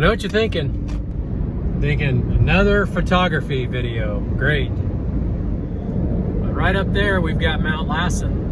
know what you're thinking. Thinking another photography video. Great. But right up there we've got Mount Lassen.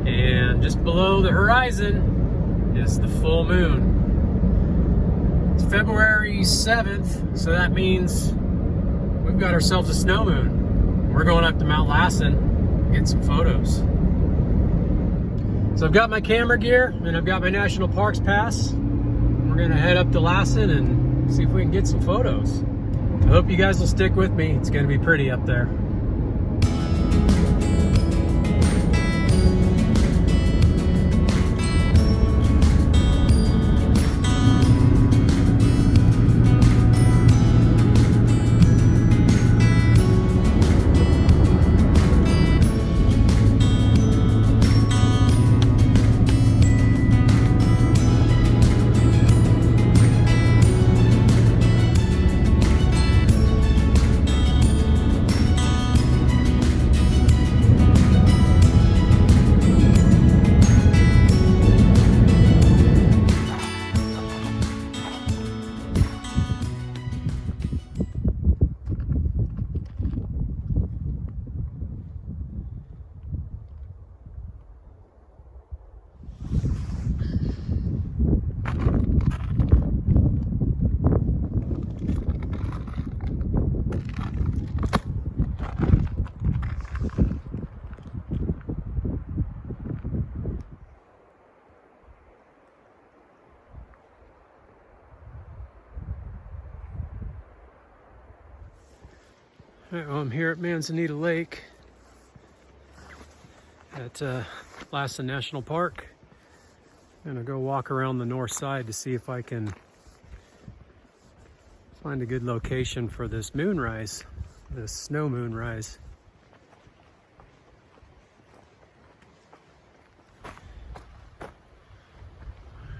And just below the horizon is the full moon. It's February 7th, so that means we've got ourselves a snow moon. We're going up to Mount Lassen to get some photos. So I've got my camera gear and I've got my National Parks pass. We're gonna head up to Lassen and see if we can get some photos. I hope you guys will stick with me. It's gonna be pretty up there. Alright, well, I'm here at Manzanita Lake at Lassen National Park. I'm gonna go walk around the north side to see if I can find a good location for this moonrise, this snow moonrise.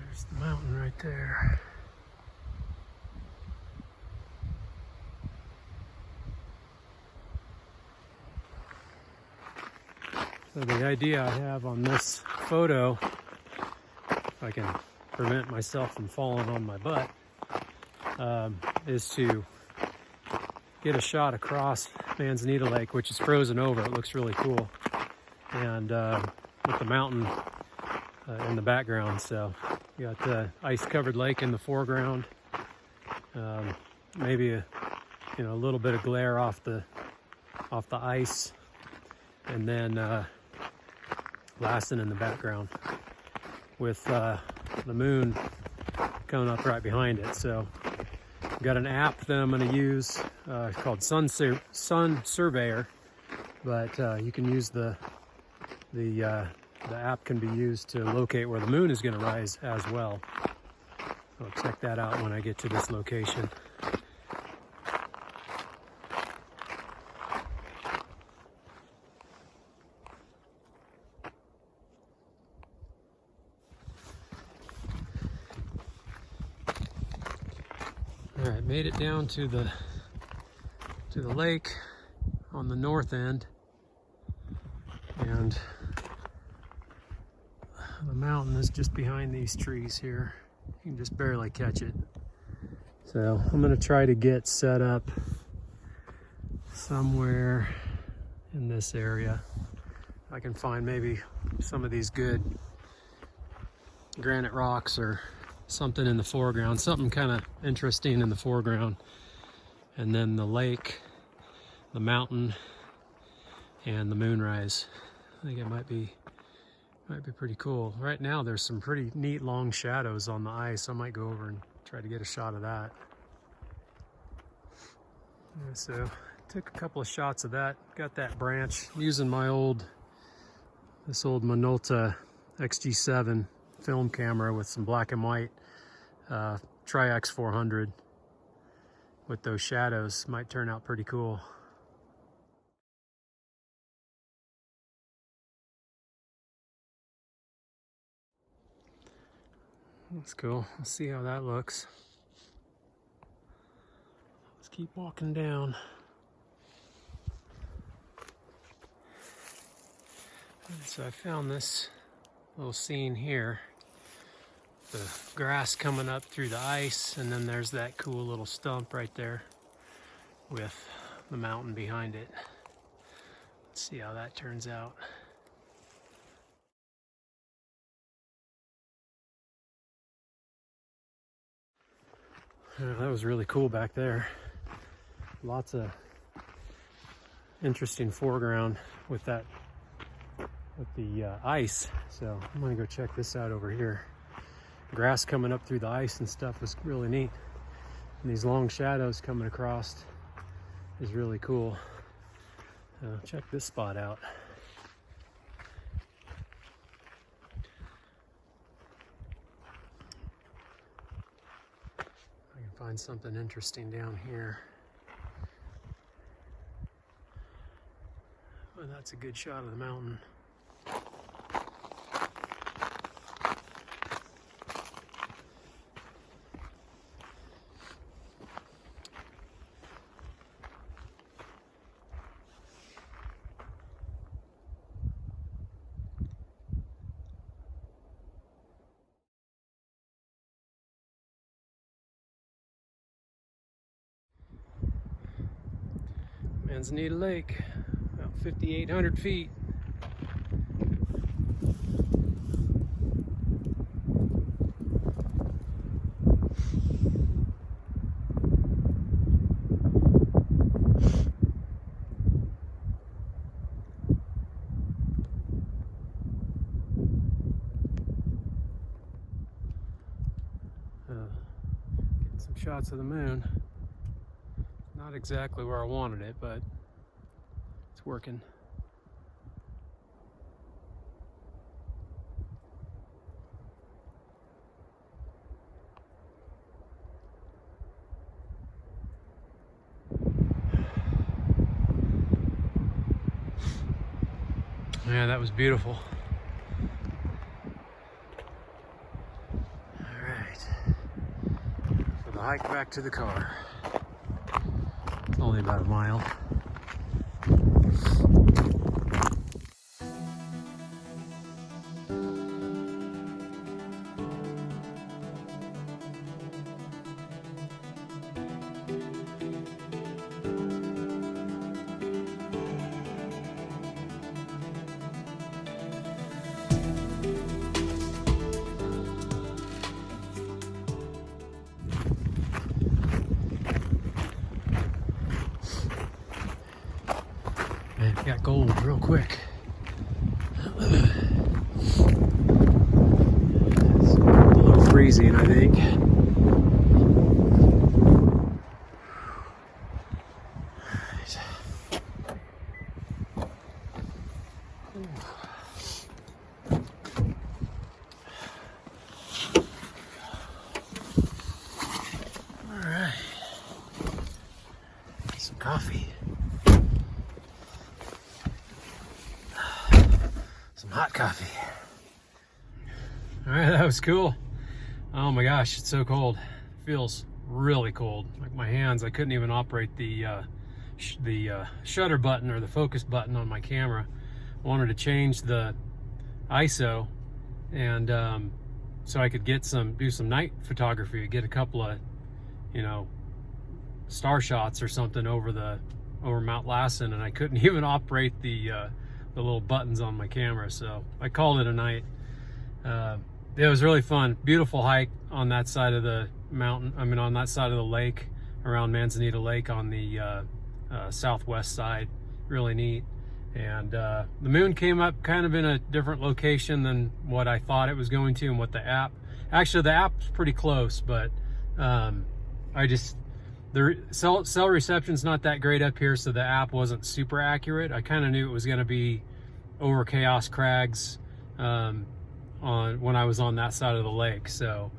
There's the mountain right there. So the idea I have on this photo, if I can prevent myself from falling on my butt, is to get a shot across Manzanita Lake, which is frozen over. It looks really cool. And with the mountain in the background. So you got the ice-covered lake in the foreground. Maybe a little bit of glare off the ice. And then Lassen in the background with the moon coming up right behind it. So I've got an app that I'm going to use called Sun Surveyor, but you can use the app can be used to locate where the moon is going to rise as well. I'll check that out when I get to this location. All right, made it down to the lake on the north end, and the mountain is just behind these trees here. You can just barely catch it. So I'm gonna try to get set up somewhere in this area. I can find maybe some of these good granite rocks or something in the foreground, something kind of interesting in the foreground, and then the lake, the mountain, and the moonrise. I think it might be pretty cool. Right now there's some pretty neat long shadows on the ice. I might go over and try to get a shot of that. Yeah, so took a couple of shots of that. Got that branch using my this old Minolta XG-7 film camera with some black and white Tri-X 400 with those shadows. Might turn out pretty cool. That's cool. Let's see how that looks. Let's keep walking down. So I found this little scene here the grass coming up through the ice, and then there's that cool little stump right there with the mountain behind it. Let's see how that turns out. That was really cool back there. Lots of interesting foreground with the ice. So I'm gonna go check this out over here. Grass coming up through the ice and stuff was really neat. And these long shadows coming across is really cool. Check this spot out. I can find something interesting down here. Well, that's a good shot of the mountain. Manzanita Lake, about 5,800 feet. Getting some shots of the moon. Not exactly where I wanted it, but it's working. Yeah, that was beautiful. All right, for the hike back to the car. It's only about a mile. Got gold real quick. It's a little freezing, I think. All right. Some coffee. Hot coffee. All right, that was cool. Oh my gosh, it's so cold. It feels really cold. Like my hands, I couldn't even operate the shutter button or the focus button on my camera. I wanted to change the ISO, and so I could get do some night photography, get a couple of, star shots or something over Mount Lassen, and I couldn't even operate the little buttons on my camera, so I called it a night. It was really fun. Beautiful hike on that side of the mountain, on that side of the lake, around Manzanita Lake on the southwest side. Really neat. And the moon came up kind of in a different location than what I thought it was going to, and what the app's pretty close, but the cell reception's not that great up here, so the app wasn't super accurate. I kind of knew it was going to be over Chaos Crags when I was on that side of the lake. So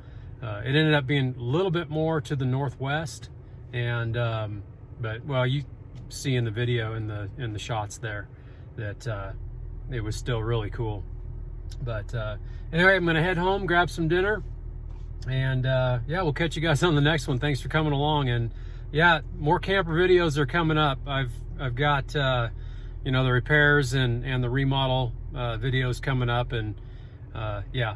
it ended up being a little bit more to the northwest, and but well, you see in the video in the shots there that it was still really cool. But anyway, I'm gonna head home, grab some dinner, and yeah, we'll catch you guys on the next one. Thanks for coming along, and yeah, more camper videos are coming up. I've got the repairs and the remodel videos coming up, and yeah,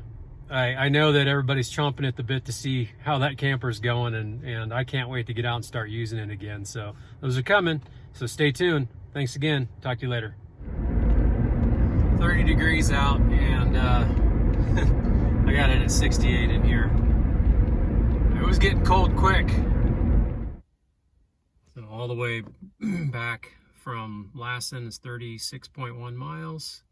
I know that everybody's chomping at the bit to see how that camper's going, and I can't wait to get out and start using it again. So those are coming, so stay tuned. Thanks again. Talk to you later. 30 degrees out, and I got it at 68 in here. It was getting cold quick. So all the way back from Lassen is 36.1 miles,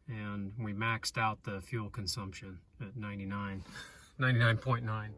and we maxed out the fuel consumption at 99.9.